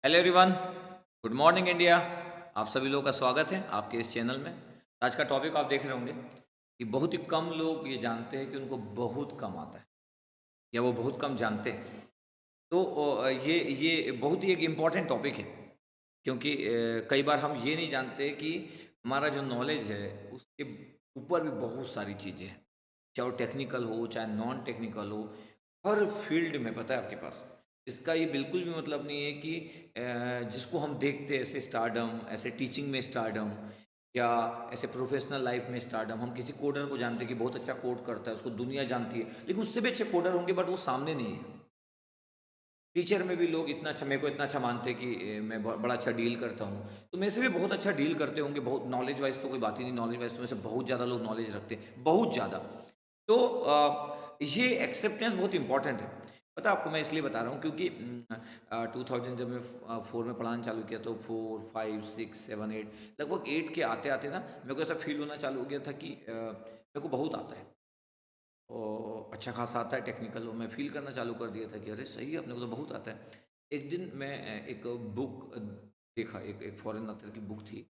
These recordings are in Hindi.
Hello everyone, good morning India. आप सभी लोगों का स्वागत है आपके इस चैनल में। आज का टॉपिक आप देख रहे होंगे कि बहुत ही कम लोग ये जानते हैं कि उनको बहुत कम आता है या वो बहुत कम जानते हैं। तो ये बहुत ही एक इम्पॉर्टेंट टॉपिक है क्योंकि कई बार हम ये नहीं जानते कि हमारा जो नॉलेज है उसके ऊपर भी बहुत सारी चीज़ें हैं, चाहे वो टेक्निकल हो चाहे नॉन टेक्निकल हो। हर फील्ड में पता है आपके पास। इसका ये बिल्कुल भी मतलब नहीं है कि जिसको हम देखते हैं ऐसे स्टारडम, ऐसे टीचिंग में स्टारडम या ऐसे प्रोफेशनल लाइफ में स्टारडम, हम किसी कोडर को जानते हैं कि बहुत अच्छा कोड करता है, उसको दुनिया जानती है, लेकिन उससे भी अच्छे कोडर होंगे बट वो सामने नहीं है। टीचर में भी लोग इतना अच्छा, मेरे को इतना अच्छा मानते हैं कि मैं बड़ा अच्छा डील करता हूँ, तो मेरे से भी बहुत अच्छा डील करते होंगे। बहुत नॉलेज वाइज तो कोई बात ही नहीं, नॉलेज वाइज तो मेरे से बहुत ज़्यादा लोग नॉलेज रखते हैं, बहुत ज़्यादा। तो ये एक्सेप्टेंस बहुत इंपॉर्टेंट है। पता है आपको, मैं इसलिए बता रहा हूँ क्योंकि 2000 जब मैं फोर में पढ़ाना चालू किया तो 4, 5, 6, 7, 8, लगभग 8 के आते आते ना मेरे को ऐसा फील होना चालू हो गया था कि मेरे को बहुत आता है और अच्छा खासा आता है टेक्निकल। और मैं फ़ील करना चालू कर दिया था कि अरे सही है, अपने को तो बहुत आता है। एक दिन मैं एक बुक देखा, एक एक फॉरेन ऑथर की बुक थी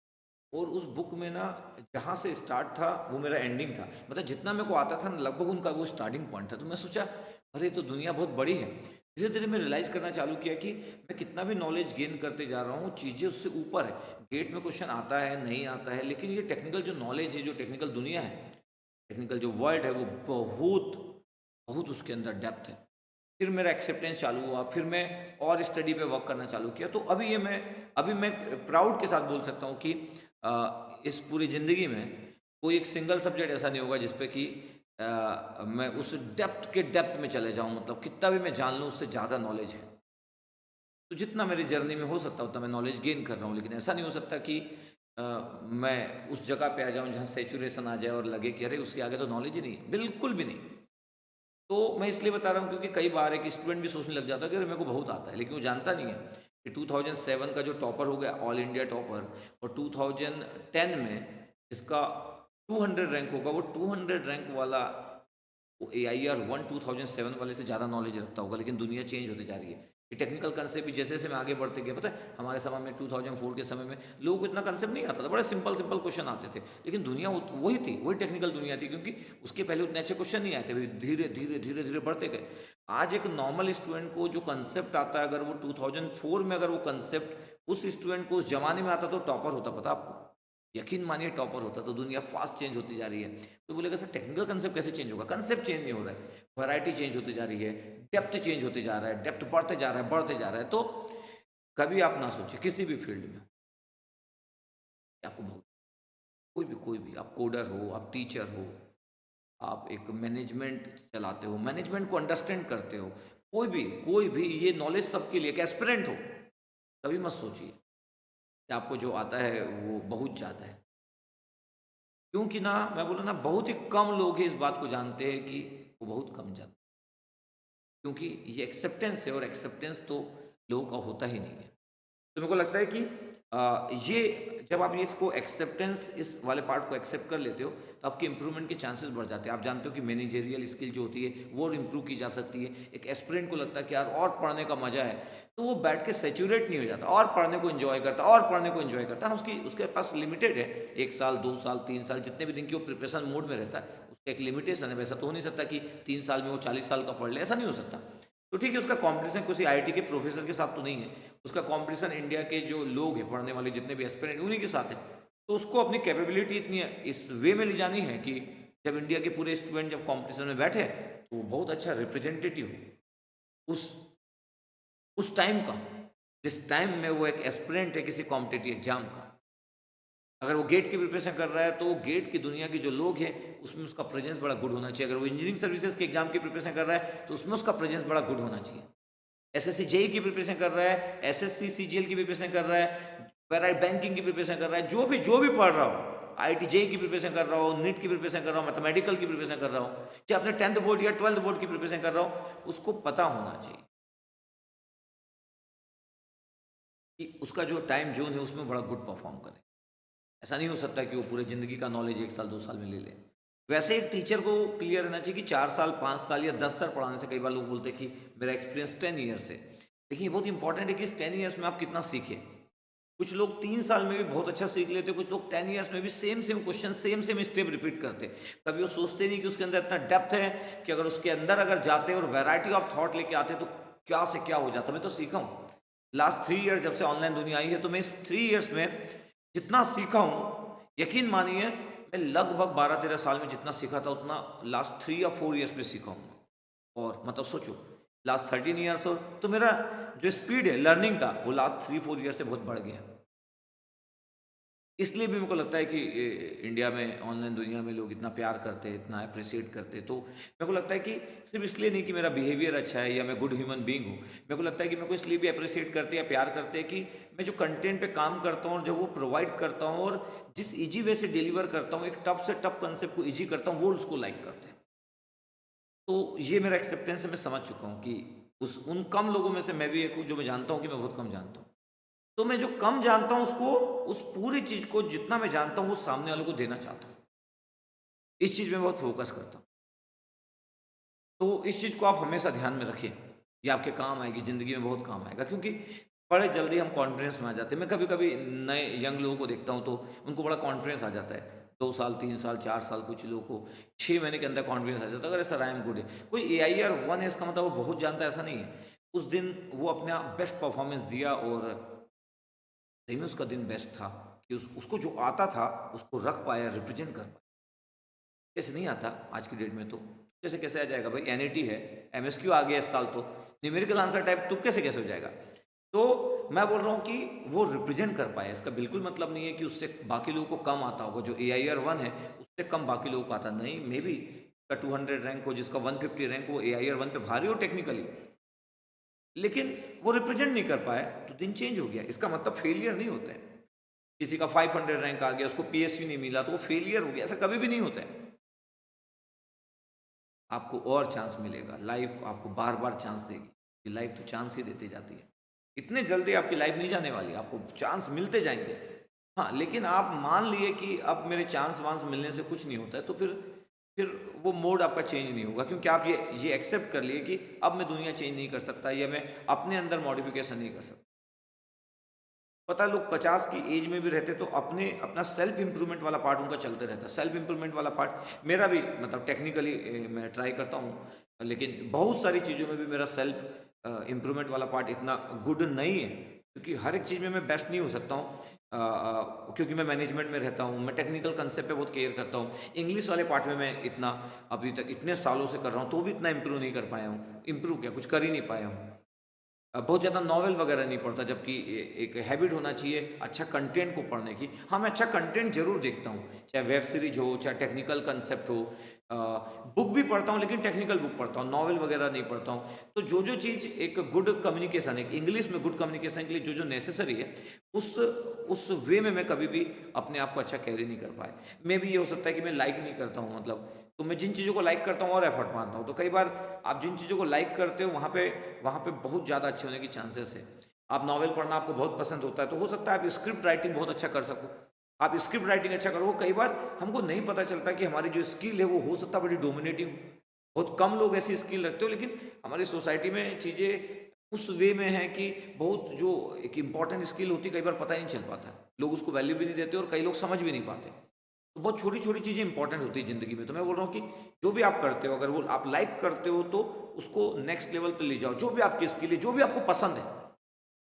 और उस बुक में ना जहाँ से स्टार्ट था वो मेरा एंडिंग था। मतलब जितना मेरे को आता था ना लगभग उनका वो स्टार्टिंग पॉइंट था। तो मैं सोचा अरे तो दुनिया बहुत बड़ी है। धीरे धीरे मैं रियलाइज़ करना चालू किया कि मैं कितना भी नॉलेज गेन करते जा रहा हूँ, चीज़ें उससे ऊपर है। गेट में क्वेश्चन आता है नहीं आता है, लेकिन ये टेक्निकल जो नॉलेज है, जो टेक्निकल दुनिया है, टेक्निकल जो वर्ल्ड है, वो बहुत बहुत उसके अंदर डेप्थ है। फिर मेरा एक्सेप्टेंस चालू हुआ, फिर मैं और स्टडी पे वर्क करना चालू किया। तो अभी मैं प्राउड के साथ बोल सकता हूँ कि इस पूरी ज़िंदगी में कोई एक सिंगल सब्जेक्ट ऐसा नहीं होगा जिस पे कि मैं उस डेप्थ के डेप्थ में चले जाऊँ। मतलब कितना भी मैं जान लूँ उससे ज़्यादा नॉलेज है। तो जितना मेरी जर्नी में हो सकता है उतना मैं नॉलेज गेन कर रहा हूँ, लेकिन ऐसा नहीं हो सकता कि मैं उस जगह पे आ जाऊँ जहाँ सैचुरेशन आ जाए और लगे कि अरे उसके आगे तो नॉलेज ही नहीं है, बिल्कुल भी नहीं। तो मैं इसलिए बता रहा हूँ क्योंकि कई बार एक स्टूडेंट भी सोचने लग जाता है कि अरे मेरे को बहुत आता है, लेकिन वो जानता नहीं है कि 2007 का जो टॉपर हो गया, ऑल इंडिया टॉपर, और 2010 में जिसका 200 रैंक होगा, वो 200 रैंक वाला वो AIR 1 2007 वाले से ज़्यादा नॉलेज रखता होगा। लेकिन दुनिया चेंज होती जा रही है। ये टेक्निकल कंसेप्ट भी जैसे जैसे मैं आगे बढ़ते गए, पता है हमारे समय में 2004 के समय में लोगों को इतना कंसेप्ट नहीं आता था, बड़े सिंपल सिंपल क्वेश्चन आते थे। लेकिन दुनिया वही थी, वही टेक्निकल दुनिया थी, क्योंकि उसके पहले उतने अच्छे क्वेश्चन नहीं आए थे। धीरे धीरे धीरे धीरे बढ़ते गए। आज एक नॉर्मल स्टूडेंट को जो कंसेप्ट आता है, अगर वो 2004 में अगर वो कंसेप्ट उस स्टूडेंट को उस जमाने में आता तो टॉपर होता, पता आपको। यकीन मानिए टॉपर होता। तो दुनिया फास्ट चेंज होती जा रही है। तो बोलेगा सर टेक्निकल कंसेप्ट कैसे चेंज होगा? कंसेप्ट चेंज नहीं हो रहा है, वैरायटी चेंज होती जा रही है, डेप्थ चेंज होते जा रहा है, डेप्थ बढ़ते जा रहा है, बढ़ते जा रहा है। तो कभी आप ना सोचिए किसी भी फील्ड में कि आपको बहुत, कोई भी आप कोडर हो, आप टीचर हो, आप एक मैनेजमेंट चलाते हो, मैनेजमेंट को अंडरस्टैंड करते हो, कोई भी ये नॉलेज सबके लिए, एक एस्पिरेंट हो, कभी मत सोचिए कि आपको जो आता है वो बहुत ज़्यादा है। क्योंकि ना मैं बोलूँ ना, बहुत ही कम लोग ही इस बात को जानते हैं कि वो बहुत कम जानते हैं। क्योंकि ये एक्सेप्टेंस है और एक्सेप्टेंस तो लोगों का होता ही नहीं है। तो मेरे को लगता है कि ये जब आप इसको एक्सेप्टेंस, इस वाले पार्ट को एक्सेप्ट कर लेते हो, तो आपके इंप्रूवमेंट के चांसेस बढ़ जाते हैं। आप जानते हो कि मैनेजेरियल स्किल जो होती है वो इंप्रूव की जा सकती है। एक एस्पिरेंट को लगता है कि यार और पढ़ने का मजा है, तो वो बैठ के सेचुरेट नहीं हो जाता, और पढ़ने को एंजॉय करता, और पढ़ने को एंजॉय करता है। उसकी उसके पास लिमिटेड है, 1 साल 2 साल 3 साल जितने भी दिन की वो प्रिपरेशन मोड में रहता है, उसका एक लिमिटेशन है। वैसा तो हो नहीं सकता कि 3 साल में वो 40 साल का पढ़ ले, ऐसा नहीं हो सकता। तो ठीक है, उसका कंपटीशन किसी IIT के प्रोफेसर के साथ तो नहीं है, उसका कंपटीशन इंडिया के जो लोग हैं पढ़ने वाले, जितने भी एस्पिरेंट, उन्हीं के साथ है। तो उसको अपनी कैपेबिलिटी इतनी इस वे में ले जानी है कि जब इंडिया के पूरे स्टूडेंट जब कंपटीशन में बैठे तो वो बहुत अच्छा रिप्रेजेंटेटिव उस उस टाइम का, जिस टाइम में वो एक एस्पिरेंट है किसी कॉम्पिटिटिव एग्जाम का। अगर वो गेट की प्रिपरेशन कर रहा है तो गेट की दुनिया के जो लोग हैं उसमें उसका प्रेजेंस बड़ा गुड होना चाहिए। अगर वो इंजीनियरिंग सर्विसेज के एग्जाम की प्रिपरेशन कर रहा है तो उसमें उसका प्रेजेंस बड़ा गुड होना चाहिए। SSC जेई की प्रिपरेशन कर रहा है, SSC CGL की प्रिपरेशन कर रहा है, पैरा बैंकिंग की प्रिपरेशन कर रहा है, जो भी पढ़ रहा हो, IIT जेई की प्रिपरेशन कर रहा हो, नीट की प्रिपरेशन कर रहा हो, मैथमेटिकल की प्रिपरेशन कर रहा हो, चाहे अपने 10th बोर्ड या 12th बोर्ड की प्रिपरेशन कर रहा हो, उसको पता होना चाहिए कि उसका जो टाइम जोन है उसमें बड़ा गुड परफॉर्म करे। ऐसा नहीं हो सकता कि वो पूरे ज़िंदगी का नॉलेज 1 साल 2 साल में ले ले। वैसे एक टीचर को क्लियर रहना चाहिए कि 4 साल 5 साल या 10 साल पढ़ाने से, कई बार लोग बोलते हैं कि मेरा एक्सपीरियंस 10 ईयर्स है। देखिए बहुत इंपॉर्टेंट है कि इस 10 ईयर्स में आप कितना सीखे। कुछ लोग 3 साल में भी बहुत अच्छा सीख लेते, कुछ लोग 10 ईयर्स में भी same same question same same step repeat करते। कभी वो सोचते नहीं कि उसके अंदर इतना डेप्थ है कि अगर उसके अंदर अगर जाते और वैरायटी ऑफ थॉट लेके आते तो क्या से क्या हो जाता। मैं तो सीखा हूँ लास्ट 3 ईयर्स, जब से ऑनलाइन दुनिया आई है, तो मैं इस 3 ईयर्स में जितना सीखा हूँ, यकीन मानिए मैं लगभग 12-13 साल में जितना सीखा था उतना लास्ट 3 या 4 ईयर्स में सीखा हूँ। और मतलब सोचो लास्ट 13 ईयर्स, और तो मेरा जो स्पीड है लर्निंग का वो लास्ट 3-4 ईयर से बहुत बढ़ गया। इसलिए भी मेरे को लगता है कि इंडिया में ऑनलाइन दुनिया में लोग इतना प्यार करते हैं, इतना अप्रिशिएट करते हैं। तो मेरे को लगता है कि सिर्फ इसलिए नहीं कि मेरा बिहेवियर अच्छा है या मैं गुड ह्यूमन बीइंग हूँ। मेरे को लगता है कि मेरे को इसलिए भी अप्रिशिएट करते हैं या प्यार करते हैं कि मैं जो कंटेंट पे काम करता हूँ और जब वो प्रोवाइड करता हूँ और जिस ईजी वे से डिलीवर करता हूँ, एक टफ से टफ कंसेप्ट को ईजी करता हूँ, वो उसको लाइक करते हैं। तो ये मेरा एक्सेप्टेंस है, मैं समझ चुका हूँ कि उस उन कम लोगों में से मैं भी एक हूँ जो मैं जानता हूँ कि मैं बहुत कम जानता हूँ। तो मैं जो कम जानता हूँ उसको, उस पूरी चीज़ को जितना मैं जानता हूँ वो सामने वालों को देना चाहता हूँ। इस चीज़ में बहुत फोकस करता हूँ। तो इस चीज़ को आप हमेशा ध्यान में रखिए। ये आपके काम आएगी, ज़िंदगी में बहुत काम आएगा, क्योंकि बड़े जल्दी हम कॉन्फिडेंस में आ जाते हैं। मैं कभी-कभी नए यंग लोगों को देखता हूँ तो उनको बड़ा कॉन्फिडेंस आ जाता है। 2 साल, 3 साल, 4 साल, कुछ लोगों को 6 महीने के अंदर कॉन्फिडेंस आ जाता है, अगर सर आई एम गुड है। कोई एआईआर 1 है इसका मतलब वो बहुत जानता है, ऐसा नहीं है। उस दिन वो अपना बेस्ट परफॉर्मेंस दिया और सही में उसका दिन बेस्ट था कि उसको जो आता था उसको रख पाया, रिप्रेजेंट कर पाया। कैसे नहीं आता आज की डेट में तो, कैसे कैसे आ जाएगा भाई, एनईटी है, एमएसक्यू आ गया इस साल, तो न्यूमेरिकल आंसर टाइप तो कैसे कैसे हो जाएगा। तो मैं बोल रहा हूँ कि वो रिप्रेजेंट कर पाया, इसका बिल्कुल मतलब नहीं है कि उससे बाकी लोगों को कम आता होगा। जो AIR 1 है उससे कम बाकी लोगों को आता नहीं, मे बी का 200 रैंक हो, जिसका 150 रैंक हो, AIR 1 पे भारी हो टेक्निकली, लेकिन वो रिप्रेजेंट नहीं कर पाया तो दिन चेंज हो गया। इसका मतलब फेलियर नहीं होता है। किसी का 500 रैंक आ गया, उसको PSU नहीं मिला तो वो फेलियर हो गया, ऐसा कभी भी नहीं होता है। आपको और चांस मिलेगा, लाइफ आपको बार बार चांस देगी। ये लाइफ तो चांस ही देती जाती है। इतने जल्दी आपकी लाइफ नहीं जाने वाली, आपको चांस मिलते जाएंगे। हाँ, लेकिन आप मान लिए कि अब मेरे चांस वांस मिलने से कुछ नहीं होता है, तो फिर वो मोड आपका चेंज नहीं होगा, क्योंकि आप ये एक्सेप्ट कर लिए कि अब मैं दुनिया चेंज नहीं कर सकता या मैं अपने अंदर मॉडिफिकेशन नहीं कर सकता। पता है लोग 50 की एज में भी रहते तो अपने अपना सेल्फ इंप्रूवमेंट वाला पार्ट उनका चलते रहता। सेल्फ इंप्रूवमेंट वाला पार्ट मेरा भी, मतलब टेक्निकली मैं ट्राई करता हूँ, लेकिन बहुत सारी चीज़ों में भी मेरा सेल्फ इंप्रूवमेंट वाला पार्ट इतना गुड नहीं है, क्योंकि हर एक चीज़ में मैं बेस्ट नहीं हो सकता हूँ। क्योंकि मैं मैनेजमेंट में रहता हूँ, मैं टेक्निकल कंसेप्ट पे बहुत केयर करता हूँ। इंग्लिश वाले पार्ट में मैं इतना अभी तक इतने सालों से कर रहा हूँ तो भी इतना इम्प्रूव नहीं कर पाया हूँ। इम्प्रूव क्या, कुछ कर ही नहीं पाया हूँ। बहुत ज़्यादा नॉवेल वगैरह नहीं पढ़ता, जबकि एक हैबिट होना चाहिए अच्छा कंटेंट को पढ़ने की। हाँ, मैं अच्छा कंटेंट ज़रूर देखता हूँ, चाहे वेब सीरीज हो, चाहे टेक्निकल कंसेप्ट हो। बुक भी पढ़ता हूँ लेकिन टेक्निकल बुक पढ़ता हूँ, नॉवेल वगैरह नहीं पढ़ता हूँ। तो जो जो चीज़ एक गुड कम्युनिकेशन है, इंग्लिश में गुड कम्युनिकेशन के लिए जो जो नेसेसरी है, उस उस वे में मैं कभी भी अपने आप को अच्छा कैरी नहीं कर पाया। मे भी ये हो सकता है कि मैं लाइक नहीं करता हूँ, मतलब तो मैं जिन चीज़ों को लाइक करता हूँ और एफर्ट मानता हूँ, तो कई बार आप जिन चीज़ों को लाइक करते हो वहाँ पे बहुत ज़्यादा अच्छे होने की चांसेस है। आप नॉवेल पढ़ना आपको बहुत पसंद होता है तो हो सकता है आप स्क्रिप्ट राइटिंग बहुत अच्छा कर सको। आप स्क्रिप्ट राइटिंग अच्छा करो, कई बार हमको नहीं पता चलता कि हमारी जो स्किल है वो हो सकता है बड़ी डोमिनेटिंग। बहुत कम लोग ऐसी स्किल रखते हो, लेकिन हमारी सोसाइटी में चीज़ें उस वे में है कि बहुत जो एक इम्पॉर्टेंट स्किल होती है कई बार पता ही नहीं चल पाता, लोग उसको वैल्यू भी नहीं देते और कई लोग समझ भी नहीं पाते। तो बहुत छोटी-छोटी चीज़ें इंपॉर्टेंट होती है ज़िंदगी में। तो मैं बोल रहा हूँ कि जो भी आप करते हो, अगर वो आप लाइक करते हो तो उसको नेक्स्ट लेवल पे ले जाओ। जो भी आपकी स्किल है, जो भी आपको पसंद है।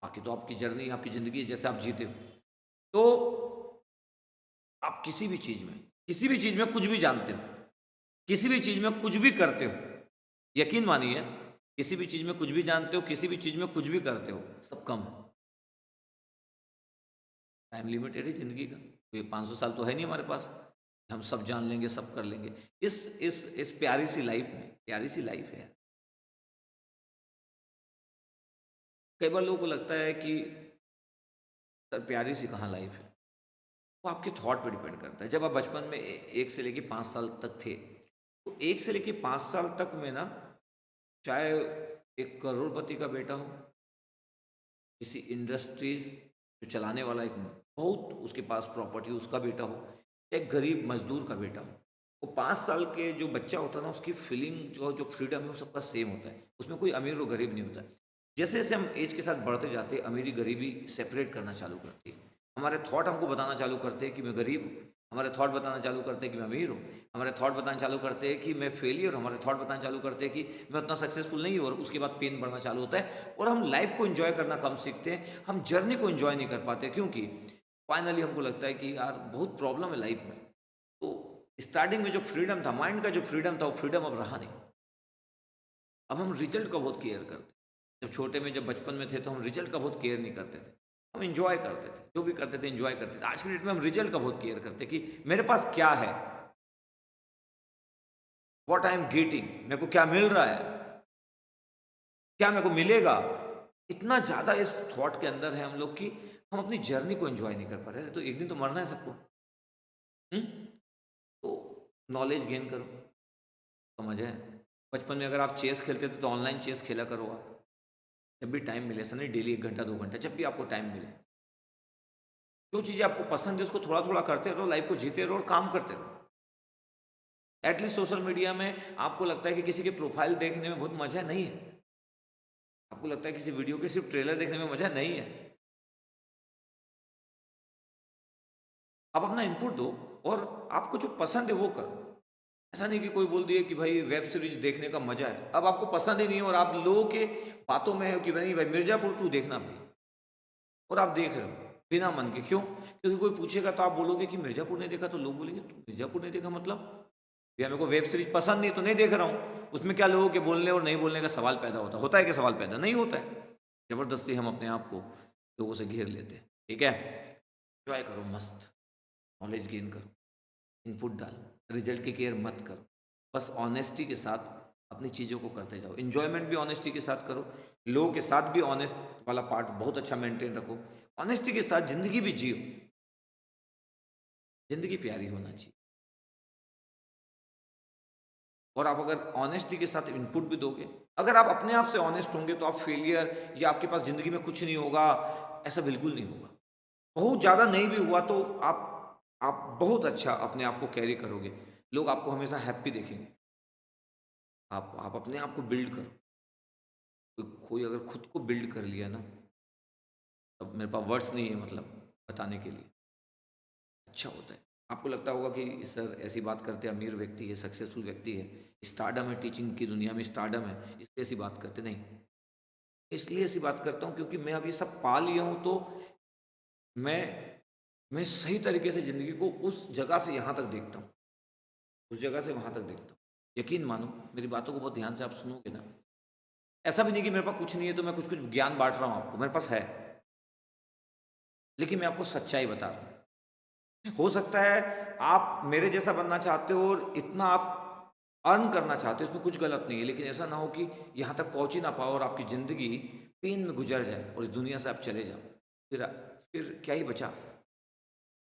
बाकी तो आपकी जर्नी, आपकी ज़िंदगी है, जैसे आप जीते हो। तो आप किसी भी चीज़ में कुछ भी जानते हो, किसी भी चीज़ में कुछ भी करते हो, यकीन मानिए, किसी भी चीज़ में कुछ भी जानते हो, किसी भी चीज़ में कुछ भी करते हो, सब कम है। टाइम लिमिटेड है ज़िंदगी का। तो ये 500 साल तो है नहीं हमारे पास, हम सब जान लेंगे, सब कर लेंगे। इस प्यारी सी लाइफ में, प्यारी सी लाइफ है। कई बार लोगों को लगता है कि सर प्यारी सी कहाँ लाइफ है। वो आपके थॉट पे डिपेंड करता है। जब आप बचपन में 1 से लेके 5 साल तक थे, तो 1 से लेके 5 साल तक में ना, चाहे एक करोड़पति का बेटा हो, किसी इंडस्ट्रीज जो चलाने वाला एक बहुत उसके पास प्रॉपर्टी उसका बेटा हो, एक गरीब मजदूर का बेटा हो, वो 5 साल के जो बच्चा होता है ना, उसकी फीलिंग जो जो फ्रीडम है वो सबका सेम होता है। उसमें कोई अमीर और गरीब नहीं होता है। जैसे जैसे हम एज के साथ बढ़ते जाते हैं, अमीरी गरीबी सेपरेट करना चालू करती है। हमारे थॉट हमको बताना चालू करते हैं कि मैं गरीब हूँ, हमारे थॉट बताना चालू करते हैं कि मैं अमीर हूँ, हमारे थॉट बताना चालू करते हैं कि मैं फेलियर हूँ, हमारे थॉट बताना चालू करते हैं कि मैं उतना सक्सेसफुल नहीं हूँ, और उसके बाद पेन बढ़ना चालू होता है और हम लाइफ को एंजॉय करना कम सीखते हैं, हम जर्नी को एंजॉय नहीं कर पाते, क्योंकि फाइनली हमको लगता है कि यार बहुत प्रॉब्लम है लाइफ में। तो स्टार्टिंग में जो फ्रीडम था, माइंड का जो फ्रीडम था, वो फ्रीडम अब रहा नहीं। अब हम रिजल्ट का बहुत केयर करते हैं। जब छोटे में, जब बचपन में थे, तो हम रिजल्ट का बहुत केयर नहीं करते थे। हम एंजॉय करते थे, जो भी करते थे एंजॉय करते थे। आज की डेट में हम रिजल्ट का बहुत केयर करते हैं कि मेरे पास क्या है, व्हाट आई एम गेटिंग, मेरे को क्या मिल रहा है, क्या मेरे को मिलेगा। इतना ज़्यादा इस थॉट के अंदर है हम लोग कि हम अपनी जर्नी को एंजॉय नहीं कर पा रहे। तो एक दिन तो मरना है सबको। हुँ? तो नॉलेज गेन करो, समझ है? बचपन में अगर आप चेस खेलते थे, तो ऑनलाइन चेस खेला करो आप। जब भी टाइम मिले, ऐसा नहीं डेली 1 घंटा 2 घंटा, जब भी आपको टाइम मिले। जो चीज़ें आपको पसंद है उसको थोड़ा-थोड़ा करते रहो, लाइफ को जीते रहो और काम करते रहो। एटलीस्ट सोशल मीडिया में आपको लगता है कि किसी की प्रोफाइल देखने में बहुत मज़ा नहीं है। आपको लगता है किसी वीडियो के सिर्फ़ ट्रेलर देखने में मज़ा नहीं है। आप अपना इनपुट दो और आपको जो पसंद है वो करो। ऐसा नहीं कि कोई बोल दिए कि भाई वेब सीरीज़ देखने का मज़ा है। अब आपको पसंद ही नहीं है और आप लोगों के बातों में है कि नहीं भाई मिर्ज़ापुर 2 देखना भाई, और आप देख रहे हो बिना मन के। क्यों? क्योंकि कोई पूछेगा तो आप बोलोगे कि मिर्ज़ापुर नहीं देखा, तो लोग बोलेंगे तू मिर्ज़ापुर नहीं देखा मतलब? भैया मेरे को वेब सीरीज़ पसंद नहीं तो नहीं देख रहा हूँ। उसमें क्या लोगों के बोलने और नहीं बोलने का सवाल पैदा होता है? होता है क्या सवाल पैदा? नहीं होता है। ज़बरदस्ती हम अपने आप को लोगों से घेर लेते हैं। ठीक है? एन्जॉय करो मस्त, नॉलेज गेन करो, इनपुट डालो, रिजल्ट की केयर मत करो। बस ऑनेस्टी के साथ अपनी चीज़ों को करते जाओ। एन्जॉयमेंट भी ऑनेस्टी के साथ करो, लोगों के साथ भी ऑनेस्ट वाला पार्ट बहुत अच्छा मेंटेन रखो। ऑनेस्टी के साथ ज़िंदगी भी जियो, ज़िंदगी प्यारी होना चाहिए। और आप अगर ऑनेस्टी के साथ इनपुट भी दोगे, अगर आप अपने आप से ऑनेस्ट होंगे, तो आप फेलियर या आपके पास ज़िंदगी में कुछ नहीं होगा, ऐसा बिल्कुल नहीं होगा। बहुत ज़्यादा नहीं भी हुआ तो आप बहुत अच्छा अपने आप को कैरी करोगे। लोग आपको हमेशा हैप्पी देखेंगे। आप अपने आप को बिल्ड करो। कोई अगर खुद को बिल्ड कर लिया ना, तब मेरे पास वर्ड्स नहीं है मतलब बताने के लिए, अच्छा होता है। आपको लगता होगा कि सर ऐसी बात करते हैं, अमीर व्यक्ति है, सक्सेसफुल व्यक्ति है, स्टारडम है, टीचिंग की दुनिया में स्टारडम है, इसलिए ऐसी बात करते नहीं। इसलिए ऐसी बात करता हूँ क्योंकि मैं अब ये सब पा लिया हूँ, तो मैं मैं सही तरीके से ज़िंदगी को उस जगह से यहाँ तक देखता हूँ, उस जगह से वहाँ तक देखता हूँ। यकीन मानो, मेरी बातों को बहुत ध्यान से आप सुनोगे ना, ऐसा भी नहीं कि मेरे पास कुछ नहीं है तो मैं कुछ-कुछ ज्ञान बाँट रहा हूँ आपको, मेरे पास है, लेकिन मैं आपको सच्चाई बता रहा हूँ। हो सकता है आप मेरे जैसा बनना चाहते हो और इतना आप अर्न करना चाहते हो, इसमें कुछ गलत नहीं है, लेकिन ऐसा ना हो कि यहाँ तक पहुँच ही ना पाओ और आपकी ज़िंदगी पेन में गुजर जाए और इस दुनिया से आप चले जाओ। फिर फिर क्या ही बचा?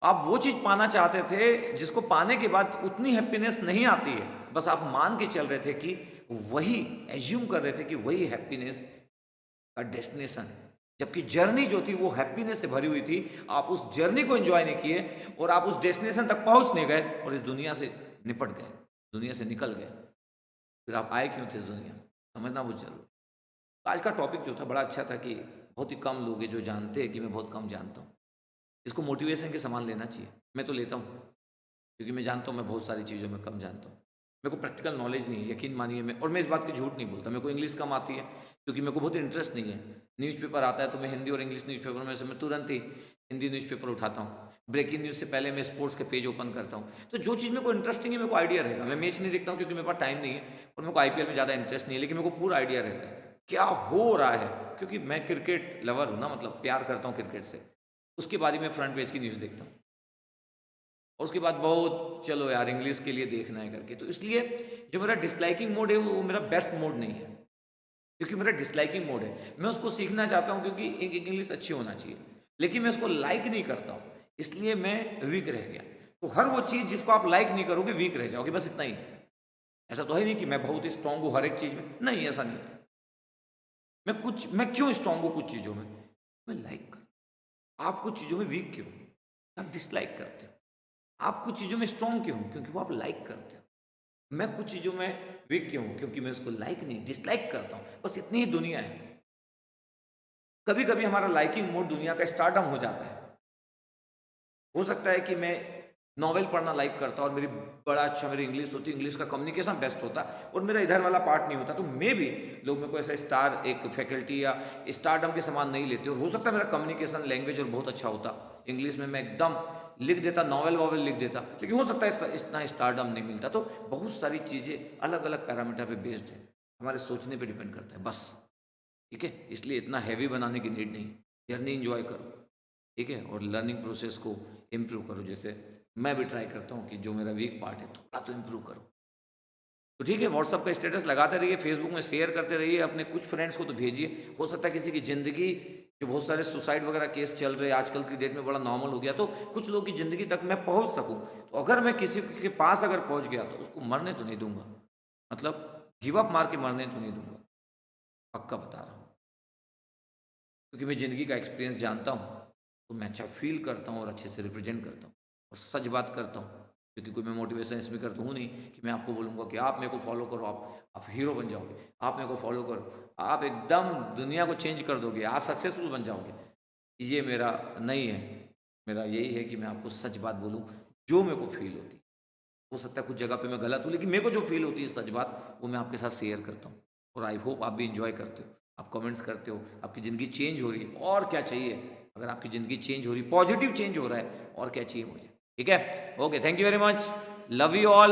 आप वो चीज़ पाना चाहते थे जिसको पाने के बाद उतनी हैप्पीनेस नहीं आती है। बस आप मान के चल रहे थे कि वही, एज़्यूम कर रहे थे कि वही हैप्पीनेस का डेस्टिनेशन है। जबकि जर्नी जो थी वो हैप्पीनेस से भरी हुई थी। आप उस जर्नी को एन्जॉय नहीं किए और आप उस डेस्टिनेशन तक पहुँच नहीं गए और इस दुनिया से निपट गए, दुनिया से निकल गए। फिर आप आए क्यों थे इस दुनिया में? समझना बहुत ज़रूरी है। तो आज का टॉपिक जो था बड़ा अच्छा था कि बहुत ही कम लोग हैं जो जानते हैं कि मैं बहुत कम जानता हूँ। इसको मोटिवेशन के समान लेना चाहिए। मैं तो लेता हूँ, क्योंकि मैं जानता हूँ मैं बहुत सारी चीज़ों में कम जानता हूँ। मेरे को प्रैक्टिकल नॉलेज नहीं है, यकीन मानिए। मैं इस बात की झूठ नहीं बोलता। मेरे को इंग्लिश कम आती है, क्योंकि मेरे को बहुत इंटरेस्ट नहीं है। न्यूज़पेपर आता है तो मैं हिंदी और इंग्लिश न्यूज़पेपर में से मैं तुरंत ही हिंदी न्यूज़पेपर उठाता हूँ। ब्रेकिंग न्यूज़ से पहले मैं स्पोर्ट्स के पेज ओपन करता हूँ। तो जो चीज़ मेरे को इंटरेस्टिंग है, मेरे को आइडिया रहेगा। मैं मैच नहीं देखता हूँ क्योंकि मेरे पास टाइम नहीं है और मेरे को आईपीएल में ज़्यादा इंटरेस्ट नहीं है, लेकिन मेरे को पूरा आइडिया रहता है क्या हो रहा है, क्योंकि मैं क्रिकेट लवर हूँ ना, मतलब प्यार करता हूँ क्रिकेट से। उसके बाद ही मैं फ्रंट पेज की न्यूज़ देखता हूँ। और उसके बाद बहुत चलो यार इंग्लिश के लिए देखना है करके। तो इसलिए जो मेरा डिसलाइकिंग मोड है वो मेरा बेस्ट मोड नहीं है, क्योंकि मेरा डिसलाइकिंग मोड है। मैं उसको सीखना चाहता हूँ क्योंकि एक एक इंग्लिश अच्छी होना चाहिए, लेकिन मैं उसको लाइक नहीं करता हूँ, इसलिए मैं वीक रह गया। तो हर वो चीज़ जिसको आप लाइक नहीं करोगे वीक रह जाओगे, बस इतना ही है। ऐसा तो है नहीं कि मैं बहुत ही स्ट्रांग हूँ हर एक चीज़ में, नहीं ऐसा नहीं है। मैं क्यों स्ट्रांग हूँ कुछ चीज़ों में, मैं लाइक कर। आप कुछ चीज़ों में वीक क्यों, आप डिसलाइक करते हो। आप कुछ चीज़ों में स्ट्रांग क्यों हो, क्योंकि वो आप लाइक करते हो। मैं कुछ चीज़ों में वीक क्यों हूँ, क्योंकि मैं उसको लाइक नहीं डिसलाइक करता हूँ। बस इतनी ही दुनिया है। कभी कभी हमारा लाइकिंग मोड दुनिया का स्टारडम हो जाता है। हो सकता है कि मैं नॉवेल पढ़ना लाइक करता और मेरी बड़ा अच्छा मेरी इंग्लिश होती, इंग्लिश का कम्युनिकेशन बेस्ट होता और मेरा इधर वाला पार्ट नहीं होता, तो मे भी लोग मेरे को ऐसा स्टार एक फैकल्टी या स्टारडम के समान नहीं लेते। और हो सकता है मेरा कम्युनिकेशन लैंग्वेज और बहुत अच्छा होता, इंग्लिश में मैं एकदम लिख देता, नॉवेल वॉवेल लिख देता, लेकिन हो सकता है इतना स्टारडम नहीं मिलता। तो बहुत सारी चीज़ें अलग अलग पैरामीटर पे बेस्ड है, हमारे सोचने पे डिपेंड करता है बस। ठीक है, इसलिए इतना हैवी बनाने की नीड नहीं, जर्नी इंजॉय करो। ठीक है, और लर्निंग प्रोसेस को इम्प्रूव करो। जैसे मैं भी ट्राई करता हूँ कि जो मेरा वीक पार्ट है थोड़ा तो इम्प्रूव करो। तो ठीक है, व्हाट्सअप का स्टेटस लगाते रहिए, फेसबुक में शेयर करते रहिए, अपने कुछ फ्रेंड्स को तो भेजिए। हो सकता है किसी की ज़िंदगी, जो बहुत सारे सुसाइड वगैरह केस चल रहे हैं आजकल की डेट में, बड़ा नॉर्मल हो गया, तो कुछ लोगों की ज़िंदगी तक मैं पहुँच सकूँ। तो अगर मैं किसी के पास अगर पहुँच गया तो उसको मरने तो नहीं दूंगा, मतलब गिव अप मार के मरने तो नहीं दूंगा, पक्का बता रहा हूँ। क्योंकि मैं ज़िंदगी का एक्सपीरियंस जानता हूँ, तो मैं अच्छा फ़ील करता हूँ और अच्छे से रिप्रेजेंट करता हूँ और सच बात करता हूँ। क्योंकि कोई मैं मोटिवेशन स्पीकर तो हूँ नहीं कि मैं आपको बोलूँगा कि आप मेरे को फॉलो करो, आप हीरो बन जाओगे, आप मेरे को फॉलो करो, आप एकदम दुनिया को चेंज कर दोगे, आप सक्सेसफुल बन जाओगे। ये मेरा नहीं है। मेरा यही है कि मैं आपको सच बात बोलूँ, जो मेरे को फ़ील होती है। हो सकता है कुछ जगह पे मैं गलत हूँ, लेकिन मेरे को जो फ़ील होती है सच बात, वो मैं आपके साथ शेयर करता हूँ। और आई होप आप भी एन्जॉय करते हो, आप कमेंट्स करते हो, आपकी ज़िंदगी चेंज हो रही है, और क्या चाहिए? अगर आपकी ज़िंदगी चेंज हो रही है, पॉजिटिव चेंज हो रहा है, और क्या चाहिए मुझे? ठीक है? Okay, thank you very much. Love you all.